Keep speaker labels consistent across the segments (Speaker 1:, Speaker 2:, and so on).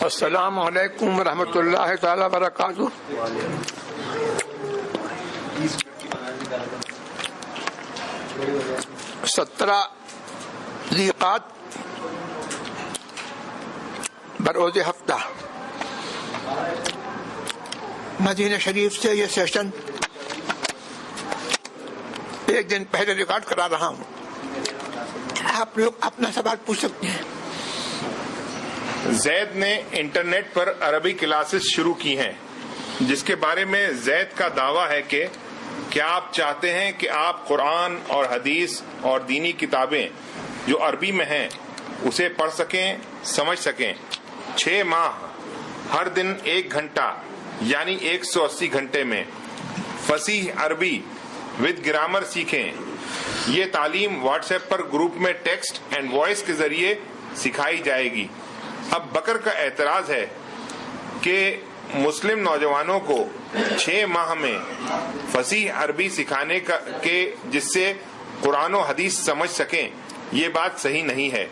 Speaker 1: السلام علیکم ورحمۃ اللہ تعالی وبرکاتہ. سترہ ذیقات بروز ہفتہ مدینہ شریف سے یہ سیشن ایک دن پہلے ریکارڈ کرا رہا ہوں. آپ لوگ اپنا سوال پوچھ سکتے ہیں.
Speaker 2: زید نے انٹرنیٹ پر عربی کلاسز شروع کی ہیں جس کے بارے میں زید کا دعویٰ ہے کہ کیا آپ چاہتے ہیں کہ آپ قرآن اور حدیث اور دینی کتابیں جو عربی میں ہیں اسے پڑھ سکیں، سمجھ سکیں. 6 ماہ ہر دن 1 گھنٹہ یعنی 180 گھنٹے میں فصیح عربی ود گرامر سیکھیں. یہ تعلیم واٹس ایپ پر گروپ میں ٹیکسٹ اینڈ وائس کے ذریعے سکھائی جائے گی. اب بکر کا اعتراض ہے کہ مسلم نوجوانوں کو 6 ماہ میں فصیح عربی سکھانے کے جس سے قرآن و حدیث سمجھ سکیں یہ بات صحیح نہیں ہے،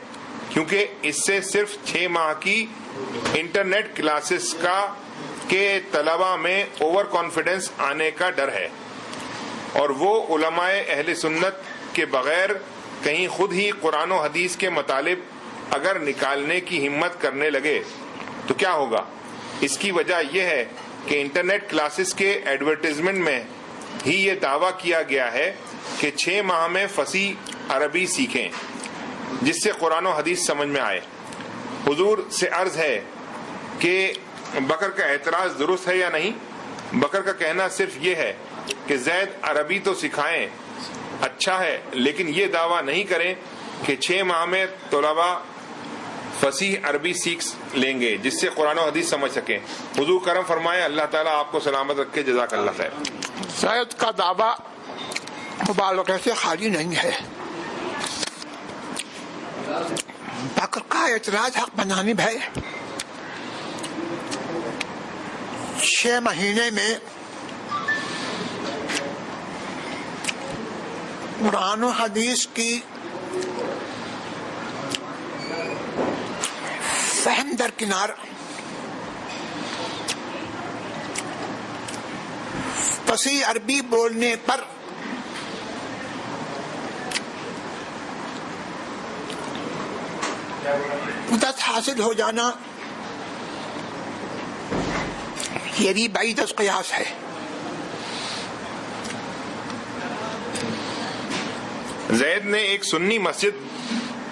Speaker 2: کیونکہ اس سے صرف 6 ماہ کی انٹرنیٹ کلاسز کے طلباء میں اوور کانفیڈنس آنے کا ڈر ہے، اور وہ علماء اہل سنت کے بغیر کہیں خود ہی قرآن و حدیث کے مطالب اگر نکالنے کی ہمت کرنے لگے تو کیا ہوگا. اس کی وجہ یہ ہے کہ انٹرنیٹ کلاسز کے ایڈورٹائزمنٹ میں ہی یہ دعویٰ کیا گیا ہے کہ 6 ماہ میں فصیح عربی سیکھیں جس سے قرآن و حدیث سمجھ میں آئے. حضور سے عرض ہے کہ بکر کا اعتراض درست ہے یا نہیں. بکر کا کہنا صرف یہ ہے کہ زید عربی تو سکھائیں، اچھا ہے، لیکن یہ دعویٰ نہیں کریں کہ 6 ماہ میں طلباء فصیح عربی سیکھ لیں گے جس سے قرآن و حدیث سمجھ سکیں. حضور کرم فرمائے، اللہ تعالیٰ آپ کو سلامت رکھے. جزاک اللہ خیر.
Speaker 1: زید کا دعویٰ مبالغے سے خالی نہیں ہے. بکر کا اعتراض حق بجانب ہے. 6 مہینے میں قرآن و حدیث کی فہم درکنار فصیح عربی بولنے پر قدرت حاصل ہو جانا یہ بھی بعید از قیاس ہے.
Speaker 2: زید نے ایک سنی مسجد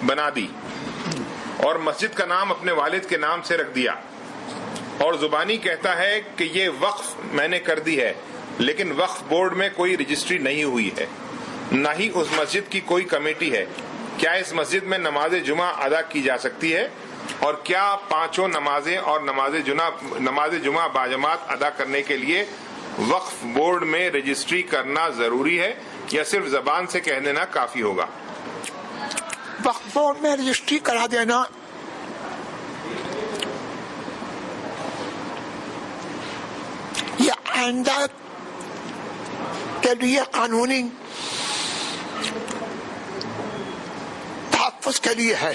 Speaker 2: بنا دی اور مسجد کا نام اپنے والد کے نام سے رکھ دیا، اور زبانی کہتا ہے کہ یہ وقف میں نے کر دی ہے، لیکن وقف بورڈ میں کوئی رجسٹری نہیں ہوئی ہے، نہ ہی اس مسجد کی کوئی کمیٹی ہے. کیا اس مسجد میں نماز جمعہ ادا کی جا سکتی ہے؟ اور کیا 5 نمازیں اور نماز جمعہ باجماعت ادا کرنے کے لیے وقف بورڈ میں رجسٹری کرنا ضروری ہے یا صرف زبان سے کہہ دینا کافی ہوگا؟
Speaker 1: وقف بورڈ میں رجسٹری کرا دینا یہ آئندہ کے لیے قانونی تحفظ کے لیے ہے.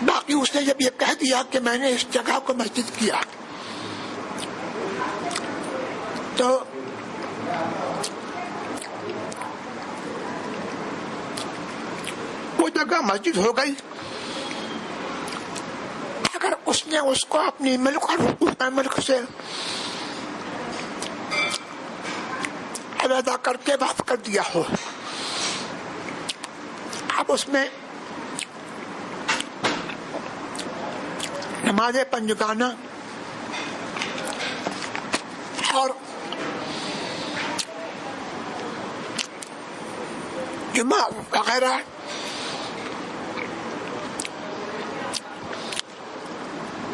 Speaker 1: باقی اس نے جب یہ کہہ دیا کہ میں نے اس جگہ کو مسجد کیا تو وہ جگہ مسجد ہو گئی. اگر اس نے اس کو اپنی ملک اور حقوق ملک سے علیحدہ کر کے وقف کر دیا ہو، اب اس میں نماز پنجگانہ اور جمعہ وغیرہ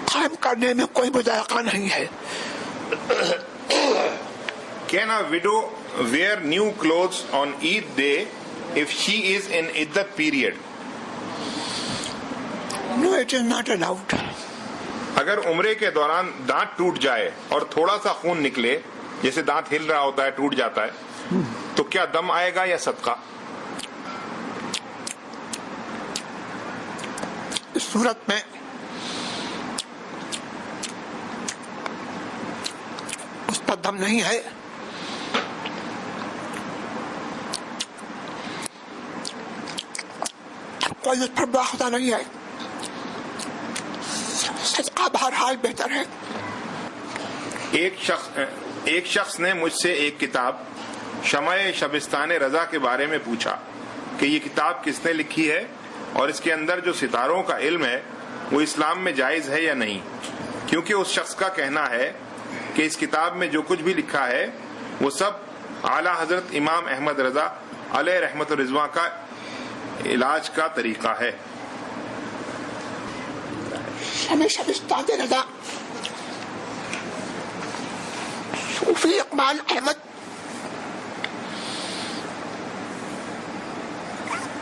Speaker 1: قائم کرنے میں کوئی مذائقہ نہیں ہے.
Speaker 2: Can a widow wear new clothes on Eid day if she is in Iddat period?
Speaker 1: No, it is not allowed.
Speaker 2: اگر عمرے کے دوران دانت ٹوٹ جائے اور تھوڑا سا خون نکلے، جیسے دانت ہل رہا ہوتا ہے، ٹوٹ جاتا ہے، تو کیا دم آئے گا یا صدقہ؟
Speaker 1: اس صورت میں پر دم نہیں ہے. کوئی اس پر باخدا نہیں ہے. صدقہ بہرحال بہتر ہے.
Speaker 2: ایک شخص نے مجھ سے ایک کتاب شمع شبستان رضا کے بارے میں پوچھا کہ یہ کتاب کس نے لکھی ہے اور اس کے اندر جو ستاروں کا علم ہے وہ اسلام میں جائز ہے یا نہیں، کیونکہ اس شخص کا کہنا ہے کہ اس کتاب میں جو کچھ بھی لکھا ہے وہ سب اعلی حضرت امام احمد رضا علیہ رحمت الرضوان کا علاج کا طریقہ ہے.
Speaker 1: شمع شبستان رضا صوفی اقبال احمد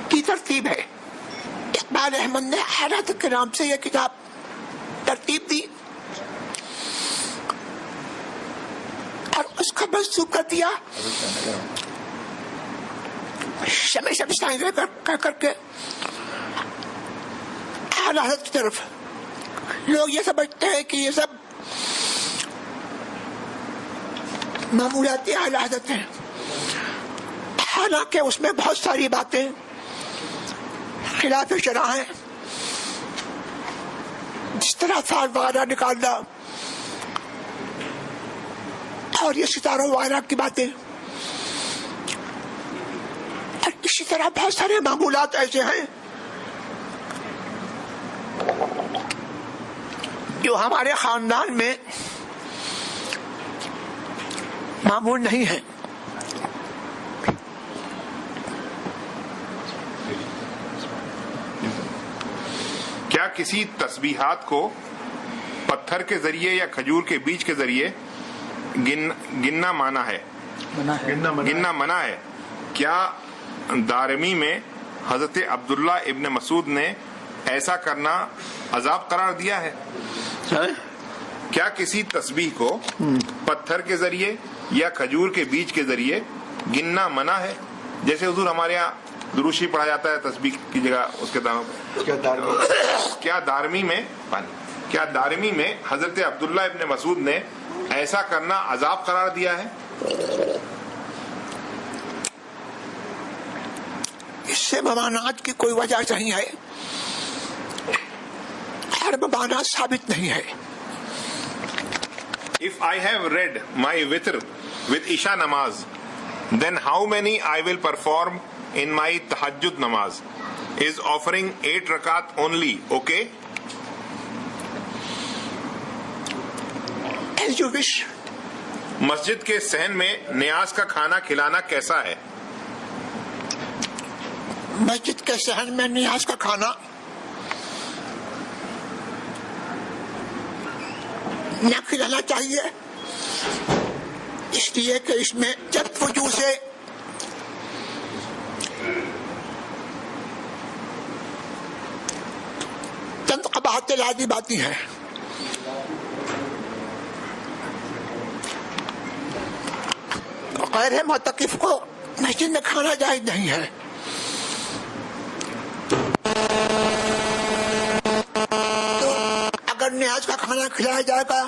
Speaker 1: کی ترتیب ہے. اقبال احمد نے حضرت کے نام سے یہ کتاب ترتیب دی اور اس کا منسوب کر دیا شمع شبستان کر کے اعلی حضرت کی طرف. لوگ یہ سمجھتے ہیں کہ یہ سب معمولات اعلی حضرت ہیں، حالانکہ اس میں بہت ساری باتیں خلاف شرع ہیں، جس طرح فال وغیرہ نکالنا اور یہ ستاروں وغیرہ کی باتیں، اور اسی طرح بہت سارے معمولات ایسے ہیں جو ہمارے خاندان میں معمول نہیں ہے.
Speaker 2: کیا کسی تسبیحات کو پتھر کے ذریعے یا کھجور کے بیج کے ذریعے گننا منع ہے؟ کیا دارمی میں حضرت عبداللہ ابن مسعود نے ایسا کرنا عذاب قرار دیا ہے؟ کیا کسی تسبیح کو پتھر کے ذریعے یا کھجور کے بیج کے ذریعے گننا منع ہے؟ جیسے حضور ہمارے یہاں دروشی پڑھا جاتا ہے تسبیح کی جگہ اس کے دانوں پہ. کیا دارمی میں حضرت عبداللہ ابن مسعود نے ایسا کرنا عذاب قرار دیا ہے؟
Speaker 1: اس سے ممانعت کی کوئی وجہ نہیں ہے، ہر ممانعت ثابت نہیں ہے.
Speaker 2: If I have read my witr with Isha namaz, then how many I will perform in my tahajjud namaz? Is offering 8 rakat only okay?
Speaker 1: As you wish.
Speaker 2: مسجد کے صحن میں نیاز کا کھانا کھلانا کیسا ہے؟
Speaker 1: مسجد کے صحن میں نیاز کا کھانا نہ کھلانا چاہیے، اس لیے کہ اس میں جب وجوہ سے چند قباحتیں لازم آتی ہیں. غیر معتکف کو مسجد میں کھانا جائز نہیں ہے. تو اگر نیاز کا کھانا کھلایا جائے گا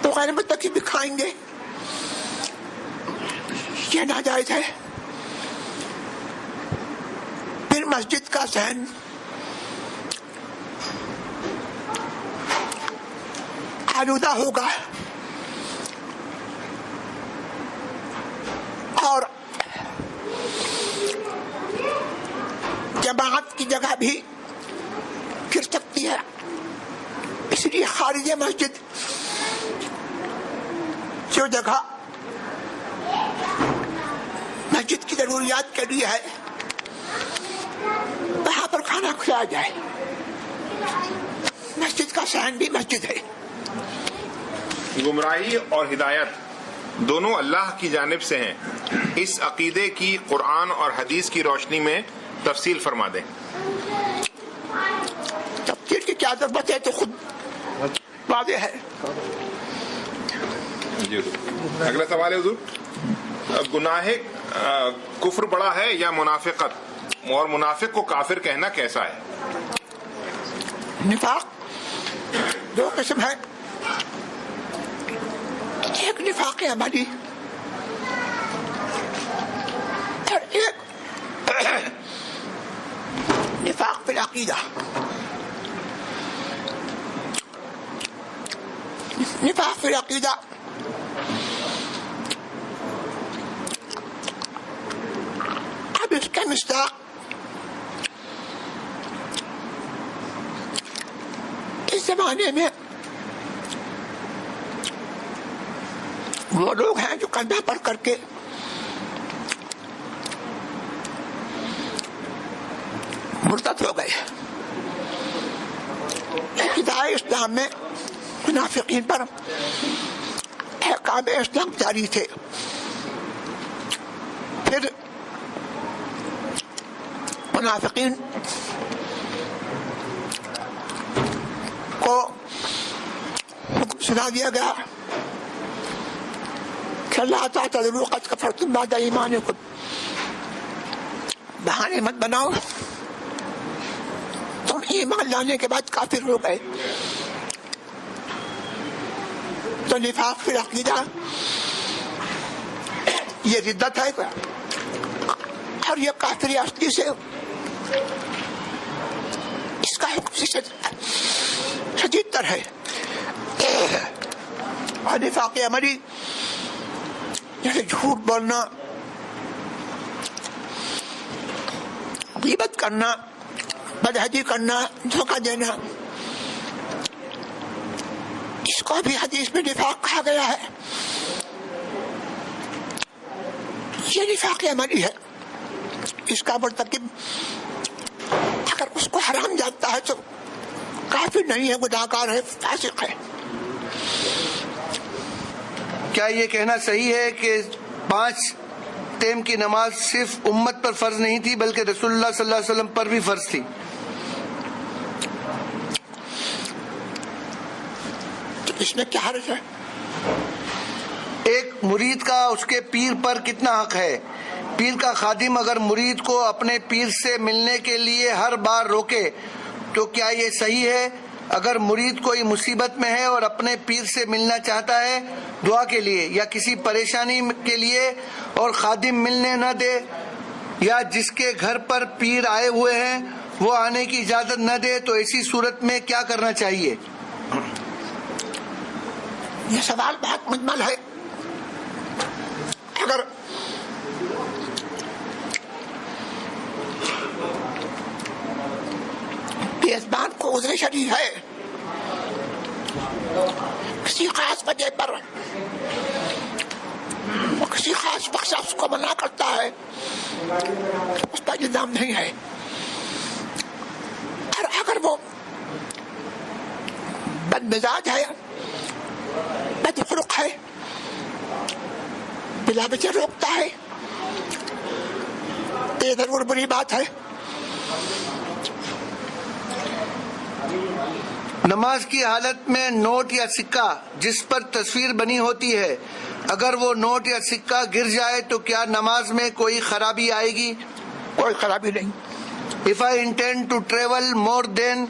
Speaker 1: تو غیر معتکف بھی کھائیں گے، یہ ناجائز ہے. پھر مسجد کا صحن آلودہ ہوگا اور جماعت کی جگہ بھی گر سکتی ہے. اس لیے خارج مسجد جو جگہ مسجد کی ضروریات کے لیے ہے وہاں پر کھانا کھلایا جائے. مسجد کا صحن بھی مسجد ہے.
Speaker 2: گمراہی اور ہدایت دونوں اللہ کی جانب سے ہیں، اس عقیدے کی قرآن اور حدیث کی روشنی میں تفصیل فرما دیں.
Speaker 1: تفصیل کی کیا ضرورت ہے، تو خود واضح ہے.
Speaker 2: اگلا سوال ہے حضور، گناہ کفر بڑا ہے یا منافقت، اور منافق کو کافر کہنا کیسا ہے؟
Speaker 1: نفاق دو قسم ہے. ایک نفاق عملی اور ایک نفاق فی العقیدہ. نفاق فی العقیدہ اب اس کے مصداق اس زمانے میں وہ لوگ ہیں جو کلمہ پڑھ کر کے مرتد ہو گئے. ابتدائی اسلام میں منافقین پر احکام اسلام جاری تھے. پھر منافقین کو حکم سنا دیا گیا کہ اللہ تعالیٰ قد کفرتم بعد ایمانکم. بہانے مت بناؤ، تم ایمان لانے کے بعد کافر ہو گئے. تو نفاق فی العقیدہ یہ ردت ہے اور یہ کافری اصلی سے اس کا حکم شدید تر ہے. اور نفاق عملی جیسے جھوٹ بولنا، غیبت کرنا، بدہضی کرنا، دھوکہ دینا، اس کو بھی حدیث میں نفاق کہا گیا ہے. یہ نفاق عملی ہے. اس کا مرتکب اگر اس کو حرام جانتا ہے تو کافر نہیں ہے، گناہگار ہے، فاسق ہے.
Speaker 3: کیا یہ کہنا صحیح ہے کہ 5 ٹائم کی نماز صرف امت پر فرض نہیں تھی بلکہ رسول اللہ صلی اللہ علیہ وسلم پر بھی فرض تھی؟
Speaker 1: تو اس میں کیا حرج ہے؟
Speaker 3: ایک مرید کا اس کے پیر پر کتنا حق ہے؟ پیر کا خادم اگر مرید کو اپنے پیر سے ملنے کے لیے ہر بار روکے تو کیا یہ صحیح ہے؟ اگر مرید کوئی مصیبت میں ہے اور اپنے پیر سے ملنا چاہتا ہے دعا کے لیے یا کسی پریشانی کے لیے اور خادم ملنے نہ دے، یا جس کے گھر پر پیر آئے ہوئے ہیں وہ آنے کی اجازت نہ دے، تو ایسی صورت میں کیا کرنا چاہیے؟
Speaker 1: یہ سوال بہت مجمل ہے. اگر میزبان کو عذر شرعی ہے، کسی خاص وجہ پر وہ کسی خاص شخص کو منع کرتا ہے، اس پر الزام نہیں ہے. اور اگر وہ بد مزاج ہے، بد خلق ہے، بلا وجہ روکتا ہے، تو یہ ضرور بری بات ہے.
Speaker 3: نماز کی حالت میں نوٹ یا سکہ جس پر تصویر بنی ہوتی ہے، اگر وہ نوٹ یا سکہ گر جائے تو کیا نماز میں کوئی خرابی آئے گی؟
Speaker 1: کوئی خرابی نہیں.
Speaker 3: If I intend to travel more than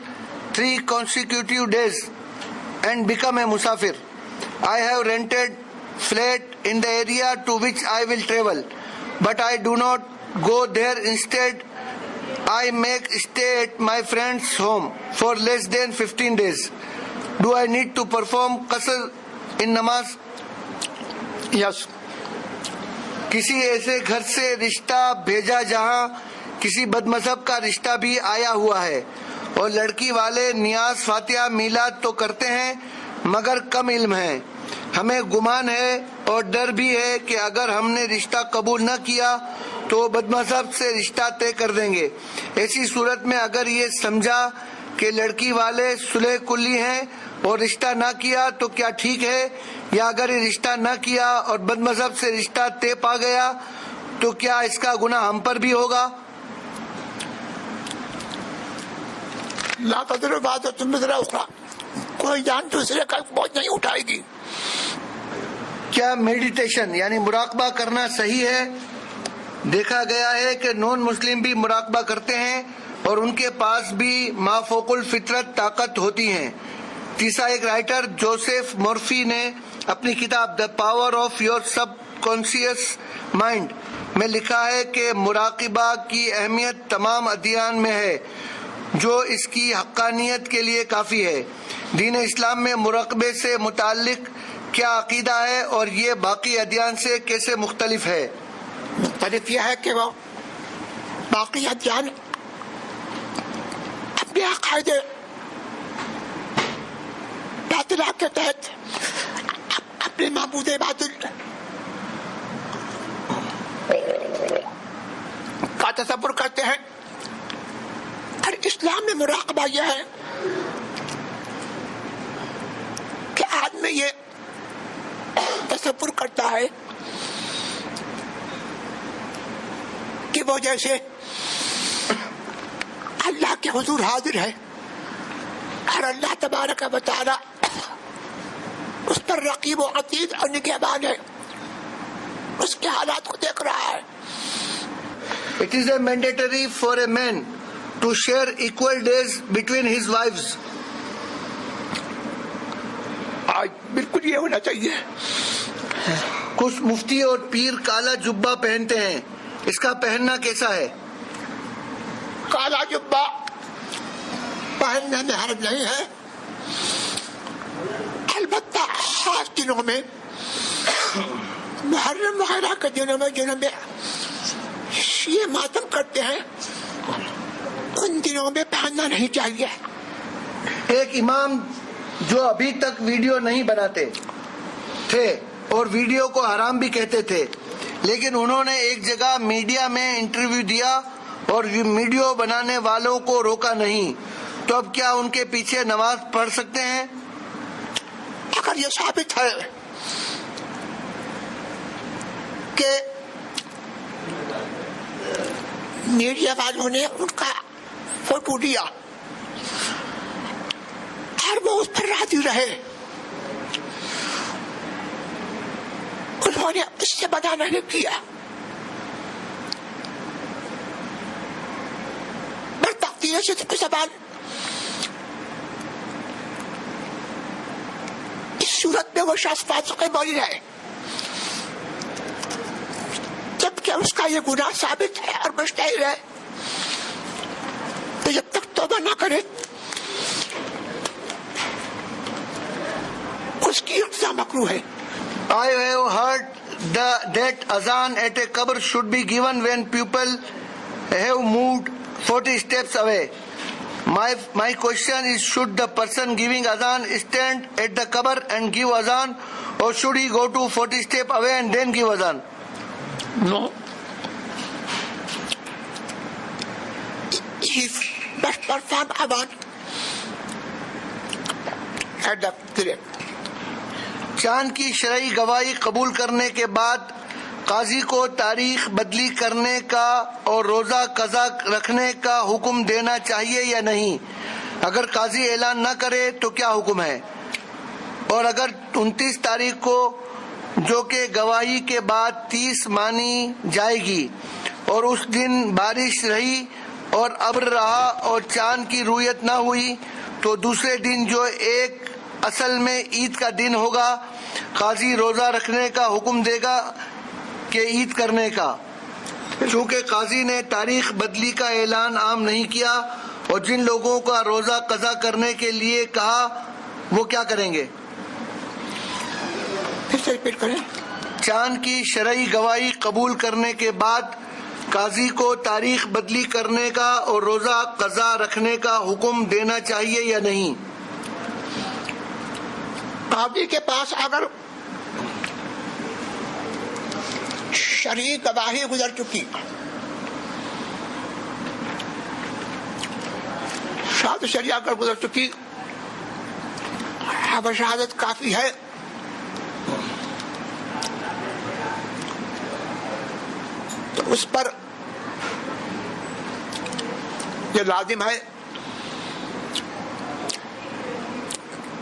Speaker 3: 3 consecutive days and become a musafir, I have rented flat in the area to which I will travel, but I do not go there. Instead, I make stay at my friend's home for less than 15 days. Do I need to perform qasr in namaz?
Speaker 1: Yes.
Speaker 3: کسی ایسے گھر سے رشتہ بھیجا جہاں کسی بد مذہب کا رشتہ بھی آیا ہوا ہے اور لڑکی والے نیاز فاتحہ میلاد تو کرتے ہیں مگر کم علم ہے. ہمیں گمان ہے اور ڈر بھی ہے کہ اگر ہم نے رشتہ قبول نہ کیا تو وہ بد مذہب سے رشتہ طے کر دیں گے. ایسی صورت میں اگر یہ سمجھا کہ لڑکی والے صلح کلی ہیں اور رشتہ نہ کیا تو کیا ٹھیک ہے، یا اگر یہ رشتہ نہ کیا اور بد مذہب سے رشتہ طے پا گیا تو کیا اس کا گناہ ہم پر بھی ہوگا؟
Speaker 1: لا تضر وازرة وزر اخرى، کوئی جان دوسرے کا بوجھ نہیں اٹھائے گی.
Speaker 3: کیا میڈیٹیشن یعنی مراقبہ کرنا صحیح ہے؟ دیکھا گیا ہے کہ نون مسلم بھی مراقبہ کرتے ہیں اور ان کے پاس بھی ما فوق الفطرت طاقت ہوتی ہیں. تیسرا ایک رائٹر جوزف مورفی نے اپنی کتاب the power of your sub conscious mind میں لکھا ہے کہ مراقبہ کی اہمیت تمام ادیان میں ہے جو اس کی حقانیت کے لیے کافی ہے. دین اسلام میں مراقبے سے متعلق کیا عقیدہ ہے اور یہ باقی ادیان سے کیسے مختلف ہے؟
Speaker 1: مختلف یہ ہے کہ وہ باقی ادیان اپنے عقائد باطلہ کے تحت اپنے معبود باطل کا تصور کرتے ہیں، اور اسلام میں مراقبہ یہ ہے کہ آدمی یہ تصور کرتا ہے کہ وہ جیسے اللہ کے حضور حاضر ہے اور اللہ تبارک و تعالی اس پر رقیب و عتید اور نگہبان ہے، اس کے حالات کو دیکھ رہا ہے.
Speaker 3: It is a mandatory for a man to share equal days between his wives.
Speaker 1: آج بالکل یہ ہونا چاہیے.
Speaker 3: کچھ مفتی اور پیر کالا جبہ پہنتے ہیں، اس کا پہننا کیسا ہے؟
Speaker 1: کالا جبہ پہننے میں حرج نہیں ہے، البتہ خاص دنوں میں، محرم وغیرہ کے دنوں میں جنہوں میں یہ ماتم کرتے ہیں ان دنوں میں پہننا نہیں چاہیے.
Speaker 3: ایک امام جو ابھی تک ویڈیو نہیں بناتے تھے اور ویڈیو کو حرام بھی کہتے تھے، لیکن انہوں نے ایک جگہ میڈیا میں انٹرویو دیا اور ویڈیو بنانے والوں کو روکا نہیں، تو اب کیا ان کے پیچھے نماز پڑھ سکتے ہیں؟
Speaker 1: اگر یہ ثابت ہے کہ میڈیا والوں نے ان کا فوٹو لیا اور وہ اس پر راضی رہے، انہوں نے اس سے بدا نہیں کیا، بس تقدیر سے کوئی سوال اس صورت میں وہ شخص فاسق مولی ہے، جبکہ اس کا یہ گناہ ثابت ہے اور مشتہر ہے، تو جب تک توبہ نہ کرے اس کی اقتضاء مکروہ ہے.
Speaker 3: I have heard that azan at a qabr should be given when people have moved 40 steps away. My question is, should the person giving azan stand at the qabr and give azan, or should he go to 40 steps away and then give azan?
Speaker 1: No. He must perform azan at the grave.
Speaker 3: چاند کی شرعی گواہی قبول کرنے کے بعد قاضی کو تاریخ بدلی کرنے کا اور روزہ قضا رکھنے کا حکم دینا چاہیے یا نہیں؟ اگر قاضی اعلان نہ کرے تو کیا حکم ہے؟ اور اگر 29 تاریخ کو جو کہ گواہی کے بعد 30 مانی جائے گی اور اس دن بارش رہی اور ابر رہا اور چاند کی رؤیت نہ ہوئی، تو دوسرے دن جو ایک اصل میں عید کا دن ہوگا، قاضی روزہ رکھنے کا حکم دے گا کہ عید کرنے کا؟ چونکہ قاضی نے تاریخ بدلی کا اعلان عام نہیں کیا اور جن لوگوں کا روزہ قضا کرنے کے لیے کہا وہ کیا کریں گے؟
Speaker 1: پھر سے ریپیٹ کریں.
Speaker 3: چاند کی شرعی گواہی قبول کرنے کے بعد قاضی کو تاریخ بدلی کرنے کا اور روزہ قضا رکھنے کا حکم دینا چاہیے یا نہیں؟
Speaker 1: قاضی کے پاس اگر شرعی گواہی گزر چکی، شہادت شریعہ اگر گزر چکی، اب شہادت کافی ہے، تو اس پر یہ لازم ہے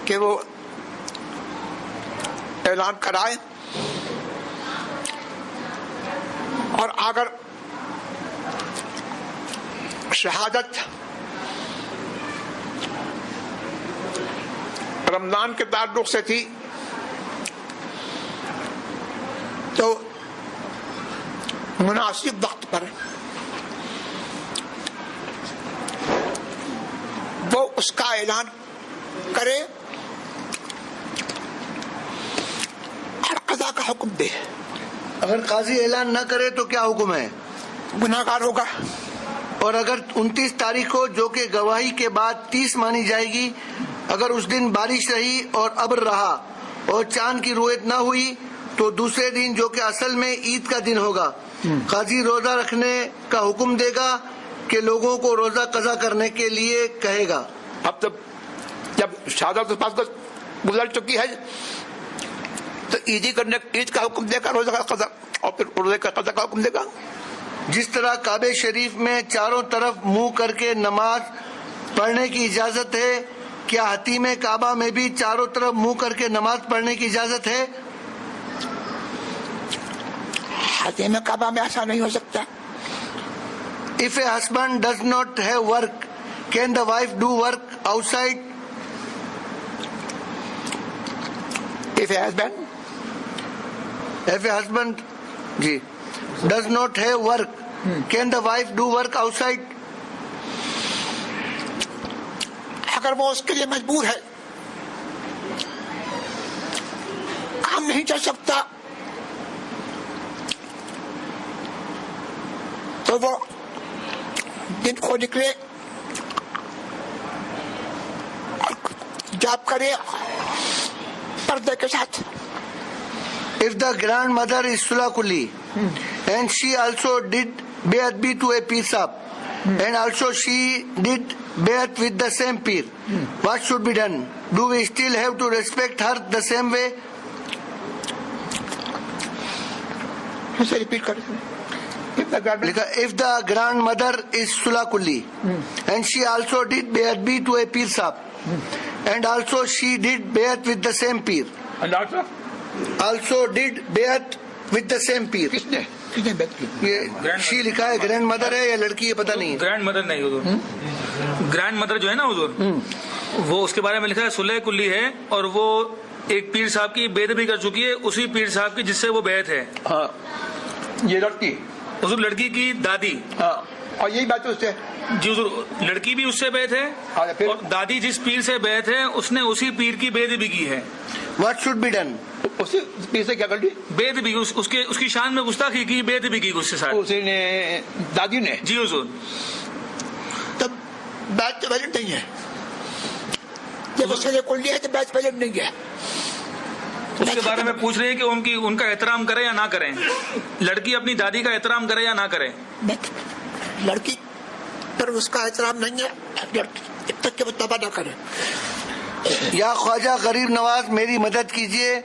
Speaker 1: کہ وہ اعلان کرائے، اور اگر شہادت رمضان کے تعلق سے تھی تو مناسب وقت پر وہ اس کا اعلان کرے اور قضا کا حکم دے.
Speaker 3: اگر قاضی اعلان نہ کرے تو کیا حکم ہے؟
Speaker 1: گناہ گار ہوگا.
Speaker 3: اور اگر 29 تاریخ کو جو کہ گواہی کے بعد 30 مانی جائے گی، اگر اس دن بارش رہی اور ابر رہا اور چاند کی رویت نہ ہوئی تو دوسرے دن جو کہ اصل میں عید کا دن ہوگا، قاضی روزہ رکھنے کا حکم دے گا کہ لوگوں کو روزہ قضا کرنے کے لیے کہے گا.
Speaker 1: اب تو جب شہادت پاس گزر چکی ہے تو عید کا حکم دے گا، روزہ کا قضا، اور پھر روزے کا قضا کا حکم دے گا.
Speaker 3: جس طرح کعبہ شریف میں چاروں طرف منہ کر کے نماز پڑھنے کی اجازت ہے، کیا حتیم کعبہ میں بھی چاروں طرف منہ کر کے نماز پڑھنے کی اجازت ہے؟
Speaker 1: حتیم کعبہ میں ایسا نہیں ہو سکتا.
Speaker 3: If a husband does not have work, can the wife do work outside?
Speaker 1: If a husband
Speaker 3: does not have work, can the wife do work outside?
Speaker 1: اگر وہ اس کے لیے مجبور ہے، کام نہیں چل سکتا، تو وہ دن کو نکلے اور جاب کرے پردے کے ساتھ.
Speaker 3: If the grandmother is Sula Kulli and she also did Be'adbi to a Peer Sahib and also she did Be'at with the same Peer, what should be done? Do we still have to respect her the same way?
Speaker 1: Repeat کریں.
Speaker 3: If the grandmother is Sula Kulli and she also did Be'adbi to a Peer Sahib and also she did Be'at with the same Peer. Also did Be'at with the same Peer.
Speaker 1: کس نے بیعت کی؟
Speaker 3: یہ شی لکھا ہے، grand mother ہے یا لڑکی ہے پتہ نہیں ہے.
Speaker 4: گرینڈ مدر نہیں حضور، گرینڈ مدر جو ہے نا حضور، وہ اس کے بارے میں لکھا ہے سلح کلی ہے، اور وہ ایک پیر صاحب کی بیعت بھی کر چکی ہے، اسی پیر صاحب کی جس سے وہ بیعت ہے.
Speaker 1: ہاں یہ لڑکی
Speaker 4: حضور لڑکی کی دادی.
Speaker 1: ہاں اور یہی بات اس سے
Speaker 4: جی حضور، لڑکی بھی اس سے بیعت ہے اور دادی جس پیر سے بیعت ہے اس نے اسی پیر کی بیعت بھی کی ہے.
Speaker 3: What should be done?
Speaker 1: اسی پیر سے کیا کر لی؟
Speaker 4: بیعت بھی اس کی شان میں گستاخی کی، بیعت بھی کی اس سے ساتھ.
Speaker 1: اسی نے دادی نے.
Speaker 4: جی حضور.
Speaker 1: تب بیعت ویلڈ نہیں ہے، جب اس نے کل لیا ہے تو بیعت ویلڈ نہیں ہے.
Speaker 4: اس کے بارے میں پوچھ رہے ہیں کہ ان کا احترام کرے یا نہ کریں. لڑکی اپنی دادی کا احترام کرے یا نہ کرے.
Speaker 1: لڑکی پر اس کا احترام نہیں ہے جب تک کہ وہ توبہ نہ کرے.
Speaker 3: یا خواجہ غریب نواز میری مدد کیجئے،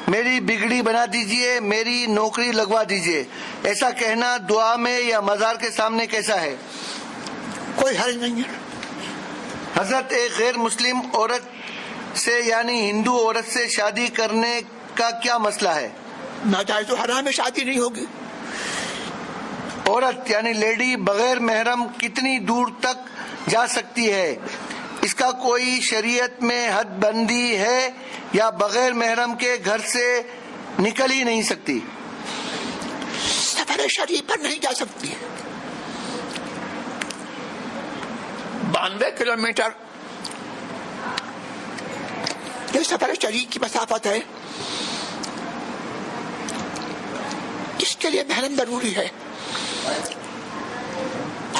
Speaker 3: میری بگڑی بنا دیجئے، میری نوکری لگوا دیجئے، ایسا کہنا دعا میں یا مزار کے سامنے کیسا ہے؟
Speaker 1: کوئی حرج نہیں ہے.
Speaker 3: حضرت ایک غیر مسلم عورت سے یعنی ہندو عورت سے شادی کرنے کا کیا مسئلہ ہے؟
Speaker 1: ناجائز و حرام میں شادی نہیں ہوگی.
Speaker 3: عورت یعنی لیڈی بغیر محرم کتنی دور تک جا سکتی ہے؟ اس کا کوئی شریعت میں حد بندی ہے یا بغیر محرم کے گھر سے نکل ہی نہیں سکتی؟
Speaker 1: سفر شریف پر نہیں جا سکتی. 92 کلومیٹر یہ سفر شریف کی مسافت ہے، اس کے لیے محرم ضروری ہے.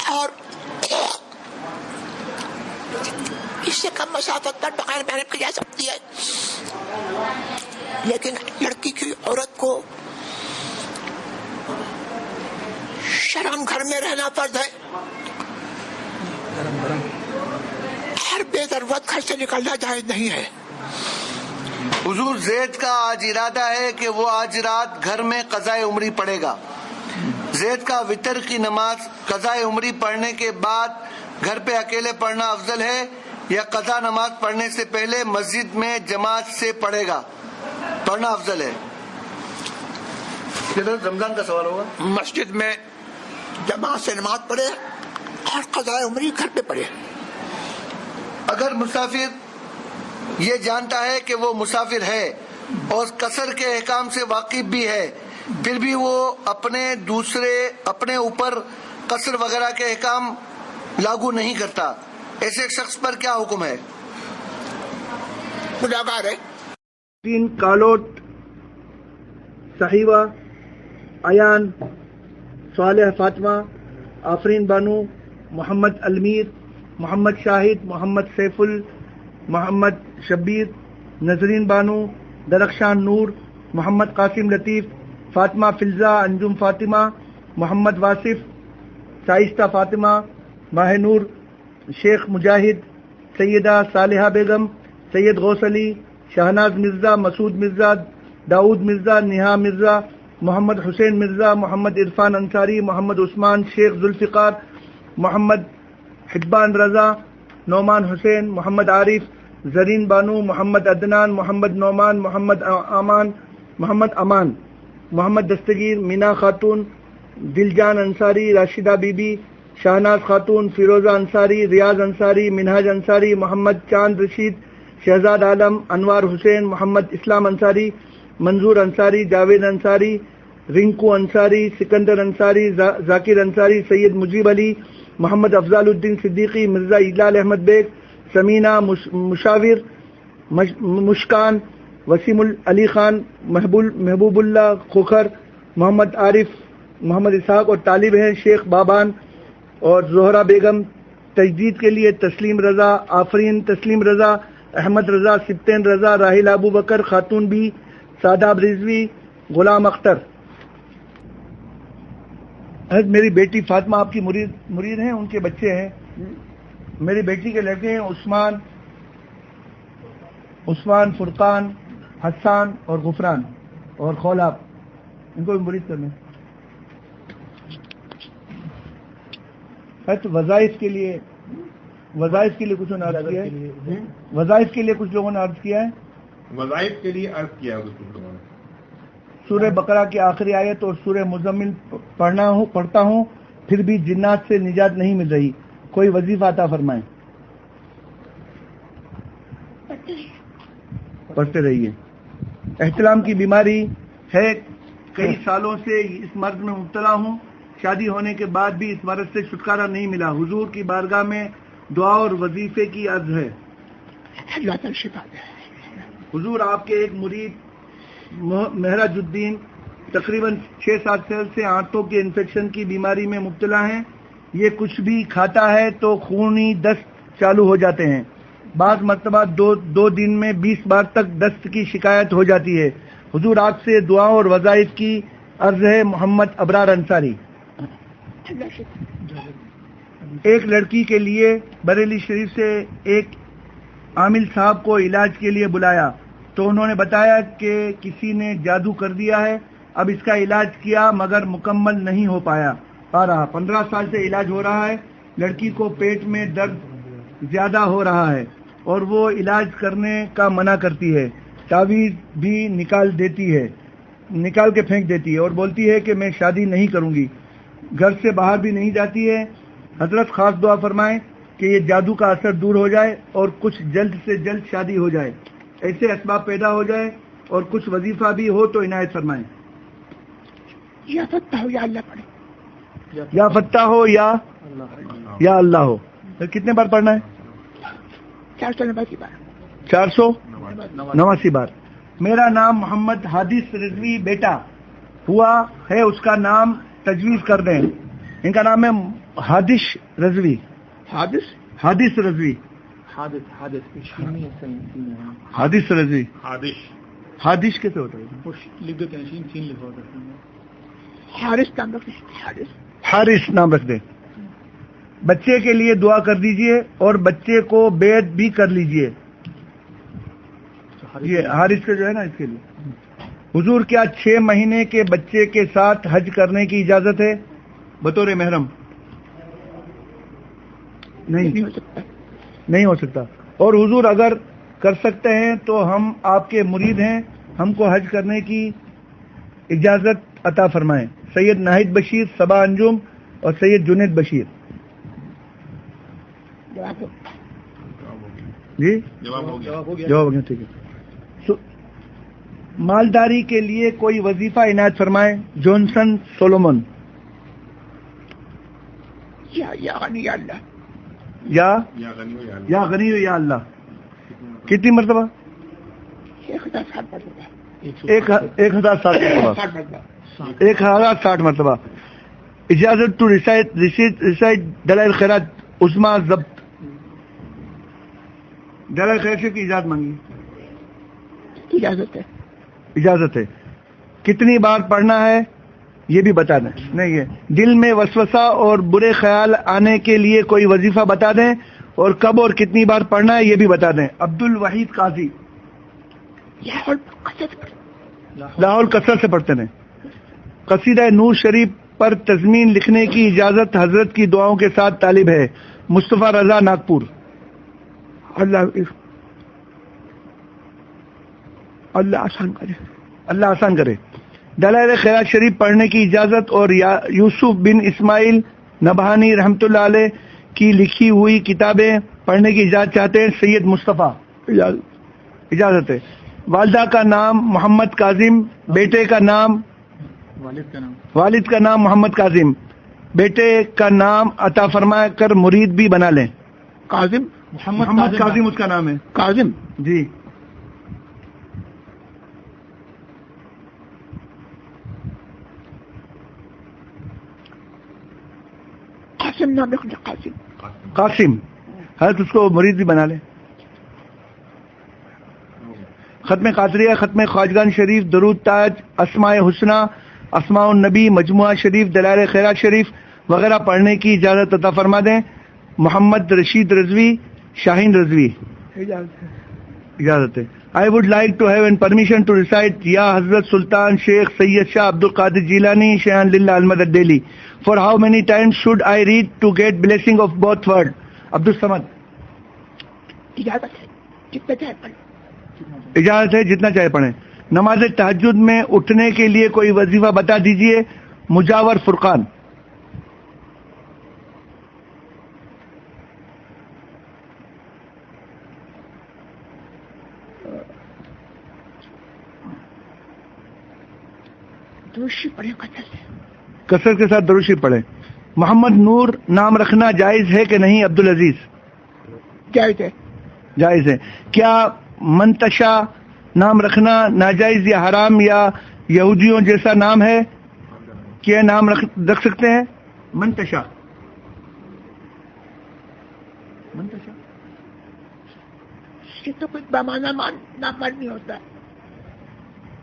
Speaker 1: اور اس سے کم مسافت پر بغیر محرم کی جا سکتی ہے، لیکن لڑکی کی عورت کو شرم گھر میں رہنا فرض ہے، ہر بے ضرورت گھر سے نکلنا جائز نہیں ہے.
Speaker 3: حضور زید کا آج ارادہ ہے کہ وہ آج رات گھر میں قضاء عمری پڑھے گا. زید کا وتر کی نماز قضاء عمری پڑھنے کے بعد گھر پہ اکیلے پڑھنا افضل ہے یا قضا نماز پڑھنے سے پہلے مسجد میں جماعت سے پڑھنا افضل ہے؟ رمضان کا سوال ہوگا.
Speaker 1: مسجد میں جماعت سے نماز پڑھے اور قضاء عمری گھر پہ پڑھے.
Speaker 3: اگر مسافر یہ جانتا ہے کہ وہ مسافر ہے اور قصر کے احکام سے واقف بھی ہے پھر بھی وہ اپنے اوپر قصر وغیرہ کے احکام لاگو نہیں کرتا، ایسے شخص پر کیا حکم ہے؟
Speaker 1: گناہگار ہے۔
Speaker 5: کالوٹ، صحیحہ، ایان، صالح فاطمہ، آفرین بانو، محمد المیر، محمد شاہد، محمد سیف محمد شبیر، نظرین بانو، درخشان نور، محمد قاسم لطیف، فاطمہ فلزہ، انجم فاطمہ، محمد واصف، شائستہ فاطمہ، ماہ نور، شیخ مجاہد، سیدہ صالحہ بیگم، سید غوث علی، شہناز مرزا، مسعود مرزا، داؤد مرزا، نیہا مرزا، محمد حسین مرزا، محمد عرفان انصاری، محمد عثمان، شیخ ذوالفقار، محمد حبان رضا، نعمان حسین، محمد عارف، زرین بانو، محمد عدنان، محمد نعمان، محمد امان، محمد دستگیر، مینا خاتون، دلجان انصاری، راشدہ بی بی، شاہناز خاتون، فیروزہ انصاری، ریاض انصاری، منہاج انصاری، محمد چاند رشید، شہزاد عالم، انوار حسین، محمد اسلام انصاری، منظور انصاری، جاوید انصاری، رنکو انصاری، سکندر انصاری، ذاکر انصاری، سید مجیب علی، محمد افضال الدین صدیقی، مرزا اجلال احمد بیگ، سمینہ مشاور، مشکان، وسیم علی خان، محبوب اللہ کھوکھر، محمد عارف، محمد اسحاق اور طالب ہیں شیخ بابان اور زہرہ بیگم، تجدید کے لیے تسلیم رضا، آفرین تسلیم رضا، احمد رضا، سبتین رضا، راحل ابو بکر، خاتون بھی، ساداب رضوی، غلام اختر۔ میری بیٹی فاطمہ آپ کی مرید ہیں، ان کے بچے ہیں، میری بیٹی کے لڑکے ہیں عثمان، فرقان، حسان اور غفران اور خولاب، ان کو بھی مرید کرنے تو وظائف کے لیے کچھ لوگوں نے عرض کیا ہے، وظائف کے لیے کچھ لوگوں نے عرض کیا ہے،
Speaker 2: وظائف کے لیے عرض کیا کچھ لوگوں نے۔
Speaker 5: سورہ بقرہ کی آخری آیت اور سورہ مزمل پڑھتا ہوں، پھر بھی جنات سے نجات نہیں مل رہی، کوئی وظیفہ عطا فرمائیں۔ پڑھتے رہیے۔ احتلام کی بیماری ہے، کئی سالوں سے اس مرض میں مبتلا ہوں، شادی ہونے کے بعد بھی اس مرض سے چھٹکارا نہیں ملا، حضور کی بارگاہ میں دعا اور وظیفے کی عرض ہے۔
Speaker 1: اللہ تعالی شفا دے۔
Speaker 5: حضور آپ کے ایک مرید مہراج الدین تقریباً 6-7 سال سے آنتوں کے انفیکشن کی بیماری میں مبتلا ہیں، یہ کچھ بھی کھاتا ہے تو خونی دست چالو ہو جاتے ہیں، بعض مرتبہ دو دن میں 20 بار تک دست کی شکایت ہو جاتی ہے، حضور آپ سے دعاؤں اور وظائف کی عرض ہے۔ محمد ابرار انصاری۔ ایک لڑکی کے لیے بریلی شریف سے ایک عامل صاحب کو علاج کے لیے بلایا تو انہوں نے بتایا کہ کسی نے جادو کر دیا ہے، اب اس کا علاج کیا مگر مکمل نہیں ہو پا رہا، 15 سال سے علاج ہو رہا ہے، لڑکی کو پیٹ میں درد زیادہ ہو رہا ہے اور وہ علاج کرنے کا منع کرتی ہے، تعویذ بھی نکال کے پھینک دیتی ہے اور بولتی ہے کہ میں شادی نہیں کروں گی، گھر سے باہر بھی نہیں جاتی ہے۔ حضرت خاص دعا فرمائیں کہ یہ جادو کا اثر دور ہو جائے اور کچھ جلد سے جلد شادی ہو جائے، ایسے اسباب پیدا ہو جائے اور کچھ وظیفہ بھی ہو تو عنایت فرمائیں۔
Speaker 1: یا فتح ہو یا اللہ پڑھے،
Speaker 5: یا فتح ہو یا اللہ ہو۔ کتنے بار پڑھنا ہے؟
Speaker 1: 489 بار۔
Speaker 5: 489 بار۔ میرا نام محمد حادث رضوی بیٹا ہوا ہے، اس کا نام تجویز کر دیں۔ ان کا نام ہے حادث رضوی۔ حادث رضوی۔ حادث کیسے ہوتا ہے؟ حارث نام رکھ دیں۔ بچے کے لیے دعا کر دیجئے اور بچے کو بیعت بھی کر لیجئے۔ یہ حارث کا جو ہے نا، اس کے لیے حضور کیا 6 مہینے کے بچے کے ساتھ حج کرنے کی اجازت ہے بطور محرم؟ نہیں ہو سکتا۔ اور حضور اگر کر سکتے ہیں تو ہم آپ کے مرید ہیں، ہم کو حج کرنے کی اجازت عطا فرمائیں۔ سید ناہید بشیر، صبا انجم اور سید جنید بشیر۔ جی جواب ہو گیا، ٹھیک ہے۔ مالداری کے لیے کوئی وظیفہ عنایت فرمائیں. Johnson Solomon.
Speaker 1: یا غنی یا اللہ.
Speaker 5: یا غنی یا اللہ. کتنی مرتبہ؟
Speaker 1: 1060 مرتبہ.
Speaker 5: 1060 مرتبہ. 1060 مرتبہ. اجازت ٹو ریسائٹ دلائل خیرات عظما ضبط. دلائل خیرات شریف کی اجازت مانگی.
Speaker 1: اجازت ہے.
Speaker 5: اجازت ہے. کتنی بار پڑھنا ہے یہ بھی بتا دیں. نہیں ہے. دل میں وسوسہ اور برے خیال آنے کے لیے کوئی وظیفہ بتا دیں اور کب اور کتنی بار پڑھنا ہے یہ بھی بتا دیں. عبد الوحید قاضی. لاہور کثرت سے پڑھتے ہیں. قصیدہ نور شریف پر تضمین لکھنے کی اجازت حضرت کی دعاؤں کے ساتھ طالب ہے. مصطفیٰ رضا ناگپور.
Speaker 1: اللہ آسان کرے.
Speaker 5: اللہ آسان کرے. دلائل خیرات شریف پڑھنے کی اجازت اور یوسف بن اسماعیل نبہانی رحمۃ اللہ علیہ کی لکھی ہوئی کتابیں پڑھنے کی اجازت چاہتے ہیں. سید مصطفیٰ. اجازت ہے. والدہ کا نام محمد کاظم. بیٹے کا نام والد کا نام محمد کاظم. بیٹے کا نام عطا فرما کر مرید بھی بنا لیں.
Speaker 1: کاظم.
Speaker 5: محمد کاظم اس کا نام ہے.
Speaker 1: کاظم.
Speaker 5: جی.
Speaker 1: قاسم نام رکھنا.
Speaker 5: قاسم. حضرت اس کو مرید بھی بنا لیں. ختم قادریہ, ختم خواجگان شریف, درود تاج, اسماء حسنہ, اسماء النبی, مجموعہ شریف, دلائل خیرات شریف وغیرہ پڑھنے کی اجازت عطا فرما دیں. محمد رشید رضوی, شاہین رضوی. اجازت ہے. I would like to have permission to recite Ya Hazrat Sultan Sheikh Sayyid Shah Abdul Qadir Jilani Shayan Lillah Al-Madad Delhi. For how many times should I read to get blessing of both words? Abdul Samad.
Speaker 1: اجازت ہے. جتنا چاہے پڑھ.
Speaker 5: اجازت ہے جتنا چاہے پڑھیں. نماز تہجد میں اٹھنے کے لیے کوئی وظیفہ بتا دیجئے. مجاور فرقان.
Speaker 1: دوشی پڑھے
Speaker 5: کثرت کے ساتھ دروشی پڑھیں. محمد نور نام رکھنا جائز ہے کہ نہیں؟ عبد العزیز.
Speaker 1: جائز ہے.
Speaker 5: جائز ہے. کیا منتشا نام رکھنا ناجائز یا حرام یا یہودیوں جیسا نام ہے؟ کیا نام رکھ سکتے ہیں؟ منتشا.
Speaker 1: یہ تو کوئی بامانہ نام نہیں ہوتا.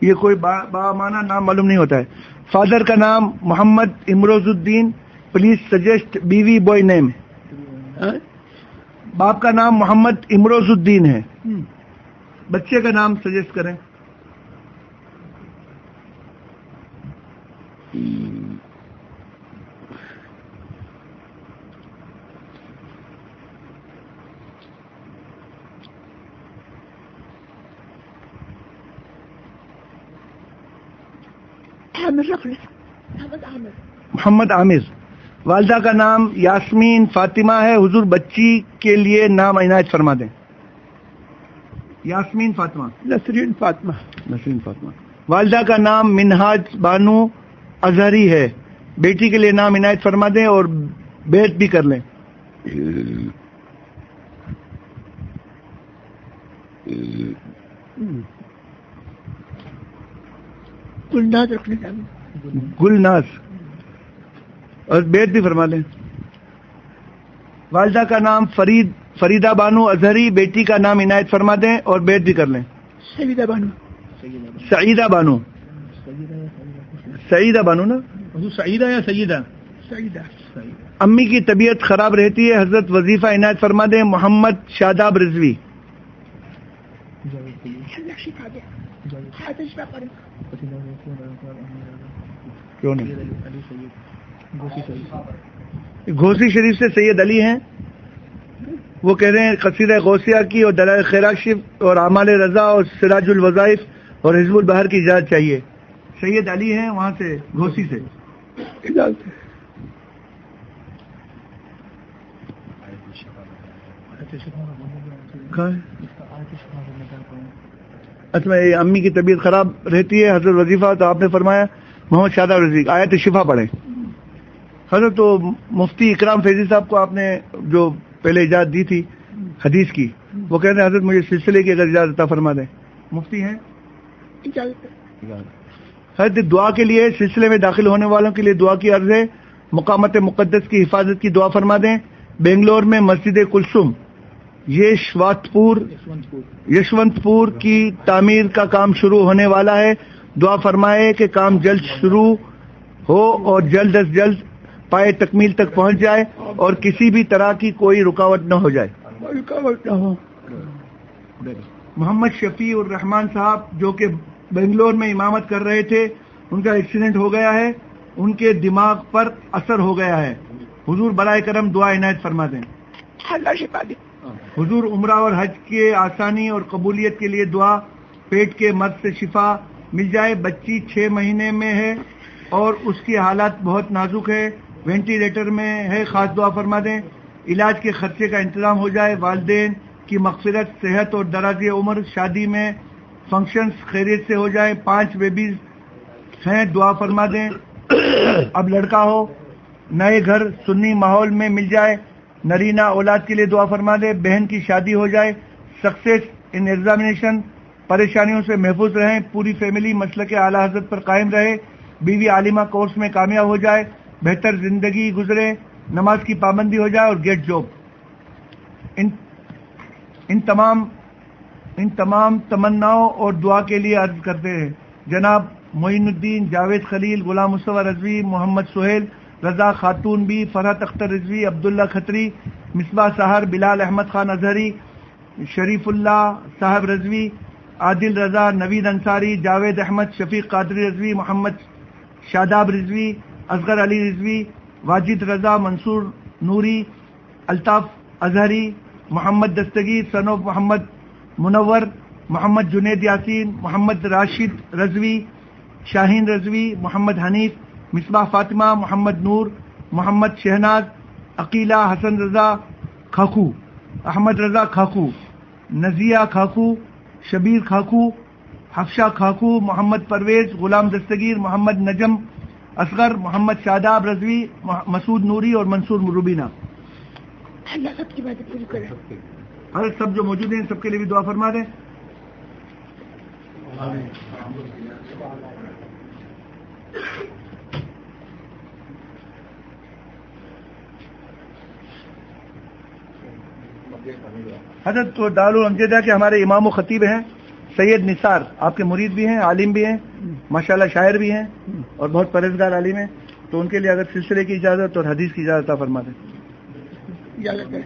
Speaker 5: یہ کوئی بامانہ نام معلوم نہیں ہوتا ہے. فادر کا نام محمد امروز الدین. پلیز سجیسٹ بیوی بوائے نیم. باپ کا نام محمد امروز الدین ہے. بچے کا نام سجیسٹ کریں. محمد عامر. والدہ کا نام یاسمین فاطمہ ہے. حضور بچی کے لیے نام عنایت فرما دیں. یاسمین فاطمہ.
Speaker 1: نسرین فاطمہ.
Speaker 5: نسرین فاطمہ. والدہ کا نام منہاج بانو اظہری ہے. بیٹی کے لیے نام عنایت فرما دیں اور بیعت بھی کر لیں.
Speaker 1: گلناز رکھنے کا.
Speaker 5: گلناز اور بیعت بھی فرما لیں. والدہ کا نام فریدہ بانو اظہری. بیٹی کا نام عنایت فرما دیں اور بیعت بھی کر لیں.
Speaker 1: سعیدہ بانو.
Speaker 5: سعیدہ بانو. سعیدہ بانو نا.
Speaker 4: سعیدہ یا سیدہ؟
Speaker 1: سعیدہ.
Speaker 5: امی کی طبیعت خراب رہتی ہے. حضرت وظیفہ عنایت فرما دیں. محمد شاداب رضوی. کیوں نہیں؟ گھوسی شریف سے سید علی ہیں. وہ کہہ رہے ہیں قصیدہ غوثیہ کی اور دلائل خیرات شریف اور اعمال رضا اور سراج الوظائف اور حزب البحر کی اجازت چاہیے. سید علی ہیں وہاں سے گھوسی سے. اچھا امی کی طبیعت خراب رہتی ہے حضرت وظیفہ، تو آپ نے فرمایا محمد شاداب رضوی آیت شفا پڑھیں. حضرت تو مفتی اکرام فیضی صاحب کو آپ نے جو پہلے اجازت دی تھی حدیث کی، وہ کہتے ہیں حضرت مجھے سلسلے کی اگر اجازت عطا فرما دیں. مفتی ہیں حضرت دعا کے لیے سلسلے میں داخل ہونے والوں کے لیے دعا کی عرض ہے. مقامات مقدس کی حفاظت کی دعا فرما دیں. بنگلور میں مسجد کلثوم یشونت پور کی تعمیر کا کام شروع ہونے والا ہے. دعا فرمائے کہ کام جلد شروع ہو اور جلد از جلد پائے تکمیل تک پہنچ جائے اور کسی بھی طرح کی کوئی رکاوٹ نہ ہو جائے. محمد شفیع الرحمان صاحب جو کہ بنگلور میں امامت کر رہے تھے، ان کا ایکسیڈنٹ ہو گیا ہے، ان کے دماغ پر اثر ہو گیا ہے. حضور برائے کرم دعا عنایت فرما دیں. حضور عمرہ اور حج کے آسانی اور قبولیت کے لیے دعا. پیٹ کے مرض سے شفا مل جائے. بچی 6 مہینے میں ہے اور اس کی حالات بہت نازک ہے، وینٹیلیٹر میں ہے، خاص دعا فرما دیں. علاج کے خرچے کا انتظام ہو جائے. والدین کی مغفرت، صحت اور درازی عمر، شادی میں فنکشنز خیریت سے ہو جائیں. 5 بیبیز ہیں، دعا فرما دیں. اب لڑکا ہو، نئے گھر سنی ماحول میں مل جائے. نرینہ اولاد کے لیے دعا فرما دے. بہن کی شادی ہو جائے. سکسیس ان ایگزامینیشن، پریشانیوں سے محفوظ رہیں. پوری فیملی مسلک اعلی حضرت پر قائم رہے. بیوی عالمہ کورس میں کامیاب ہو جائے. بہتر زندگی گزرے. نماز کی پابندی ہو جائے اور گیٹ جاب. ان تمام تمناؤں اور دعا کے لیے عرض کرتے ہیں جناب معین الدین، جاوید خلیل، غلام مصطفیٰ رضوی، محمد سہیل، رضا خاتون بی، فرحت اختر رضوی، عبداللہ کھتری، مصباح سحر، بلال احمد خان اظہری، شریف اللہ صاحب رضوی، عادل رضا، نوید انصاری، جاوید احمد، شفیق قادری رضوی، محمد شاداب رضوی، اصغر علی رضوی، واجد رضا، منصور نوری، الطاف اظہری، محمد دستگیر، سنوف محمد منور، محمد جنید یاسین، محمد راشد رضوی، شاہین رضوی، محمد حنیف، مصباح فاطمہ، محمد نور، محمد شہناز، عقیلہ، حسن رضا کھاکھو، احمد رضا کھاکھو، نزیہ کھاکھو، شبیر کھاکھو، حفشہ کھاکھو، محمد پرویز، غلام دستگیر، محمد نجم اصغر، محمد شاداب رضوی، مسعود نوری اور منصور روبینہ.
Speaker 1: اللہ سب کی باتیں پوری کرے.
Speaker 5: حضرت سب جو موجود ہیں سب کے لیے بھی دعا فرما دیں. حضرت تو دارالامجدہ کے ہمارے امام و خطیب ہیں سید نثار، آپ کے مرید بھی ہیں، عالم بھی ہیں، ماشاءاللہ شاعر بھی ہیں اور بہت پرہیزگار عالم ہیں. تو ان کے لیے اگر سلسلے کی اجازت اور حدیث کی اجازت فرما دیں.
Speaker 1: اجازت ہے.